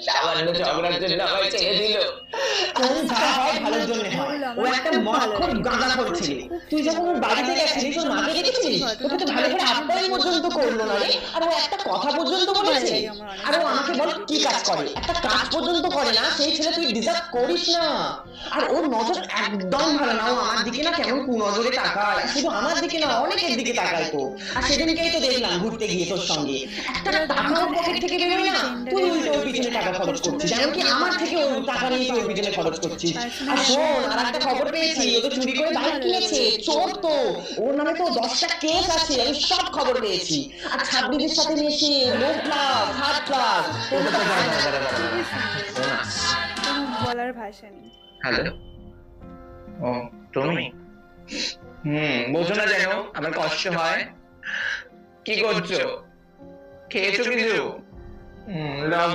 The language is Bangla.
সামান্য ঝগড়ার জন্য আমায় ছেড়ে দিল। কোন যা হয় ভালোর জন্য হয়। ও একটা মদখোর গাঁজাখোর ছেলে। তুই যখন ওর বাড়িতে গেছিলি তোর মাকে দেখেছিলিস? তোকে তো ভালো করে আপ্যায়ন পর্যন্ত করলো না রে। আর ও একটা কথা পর্যন্ত বলেছে? আর ও আমাকে বল কি কাজ করে? একটা কাজ পর্যন্ত করে না। সেই ছেলে তুই ডিজার্ভ করিস না। আর ওর নজর একদম ভালো না। ও আমার দিকে না কেমন কুনজরে তাকায়। শুধু আমার দিকে না, অনেকের দিকে তাকায় তো। আর সেদিনকেই তো দেখলাম ঘুরতে গিয়ে তোর সঙ্গে একটা টাকাও পকেট থেকে বেরোয় না, তুই উল্টো ওর পিছনে টাকা খরচ করছিস। এমনকি আমার থেকে ওর টাকা নিয়ে তুই ওর পিছনে খরচ করছিস। আর শোন, আর একটা খবর পেয়েছি, ও তো চুরি করে বাইক কিনেছে। চোর তো। ওর নামে তো 10টা কেস আছে, আমি সব খবর পেয়েছি। আর ছাব্বিশের সাথে মিশে লো ক্লাস, হার্ড ক্লাস। কোনো বলার ভাষা নেই। হ্যালো, ও তুমি? বোঝো না যেন আমার কষ্ট হয়। কি করছো? খেয়েছো কিছু?